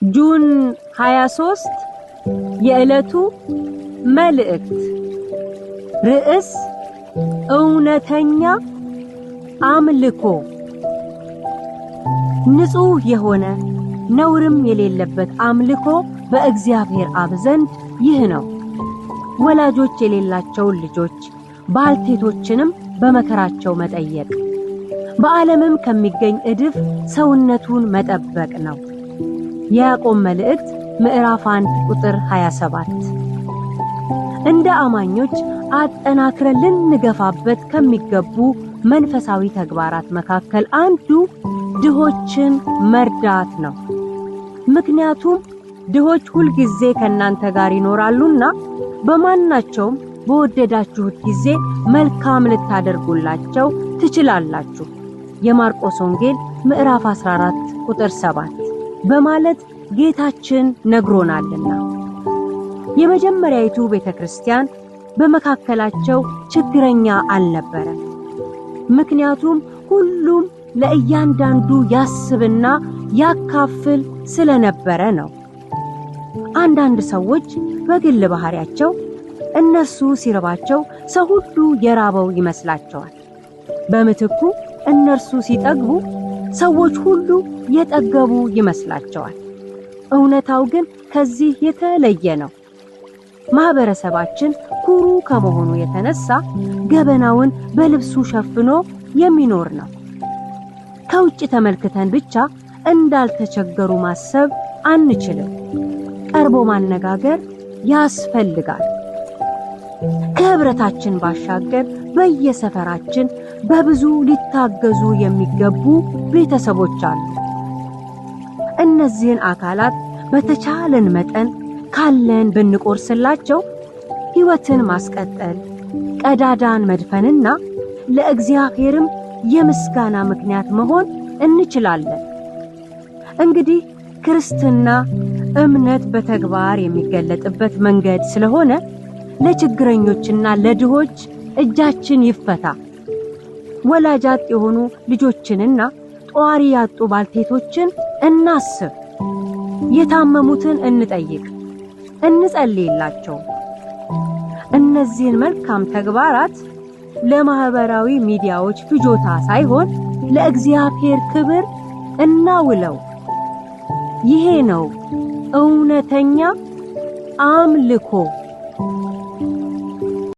ጁን 23 የዕለቱ መልእክት ርዕስ እውነተኛ አምልኮ። ንጹህ የሆነ ነውርም የሌለበት አምልኮ በእግዚአብሔር አብ ዘንድ ይህ ነው። ወላጆች የሌላቸው ልጆች ባልቴቶችንም በመከራቸው መጠየቅ፣ በዓለምም ከሚገኝ እድፍ ሰውነቱን መጠበቅ ነው። የያዕቆብ መልእክት ምዕራፍ 1 ቁጥር 27። እንደ አማኞች አጠናክረን ልንገፋበት ከሚገቡ መንፈሳዊ ተግባራት መካከል አንዱ ድሆችን መርዳት ነው። ምክንያቱም ድሆች ሁልጊዜ ከናንተ ጋር ይኖራሉና በማናቸውም በወደዳችሁት ጊዜ መልካም ልታደርጉላቸው ትችላላችሁ። የማርቆስ ወንጌል ምዕራፍ 14 ቁጥር 7 በማለት ጌታችን ነግሮናልና። የመጀመሪያይቱ ቤተክርስቲያን በመካከላቸው ችግረኛ አልነበረም። ምክንያቱም ሁሉም ለእያንዳንዱ ያስብና ያካፍል ስለነበረ ነው። አንዳንድ ሰዎች በግል ባህሪያቸው እነሱ ሲርባቸው ሰው ሁሉ የራበው ይመስላቸዋል። በምትኩ እነርሱ ሲጠግቡ ሰዎች ሁሉ የጠገቡ ይመስላቸዋል። እውነታው ግን ከዚህ የተለየ ነው። ማህበረሰባችን ኩሩ ከመሆኑ የተነሳ ገበናውን በልብሱ ሸፍኖ የሚኖር ነው። ከውጭ ተመልክተን ብቻ እንዳልተቸገሩ ማሰብ አንችልም። ቀርቦ ማነጋገር ያስፈልጋል። ከህብረታችን ባሻገር በየሰፈራችን በብዙ ሊታገዙ የሚገቡ ቤተሰቦች አሉ። እነዚህን አካላት በተቻለን መጠን ካለን ብንቆርስላቸው ሕይወትን ማስቀጠል፣ ቀዳዳን መድፈንና ለእግዚአብሔርም የምስጋና ምክንያት መሆን እንችላለን። እንግዲህ ክርስትና እምነት በተግባር የሚገለጥበት መንገድ ስለሆነ ለችግረኞችና ለድሆች እጃችን ይፈታ። ወላጅ የሆኑ ልጆችንና ጧሪ ያጡ ባልቴቶችን እናስብ። የታመሙትን እንጠይቅ፣ እንጸልይላቸው። እነዚህን መልካም ተግባራት ለማህበራዊ ሚዲያዎች ፍጆታ ሳይሆን ለእግዚአብሔር ክብር እናውለው። ይሄ ነው እውነተኛ አምልኮ።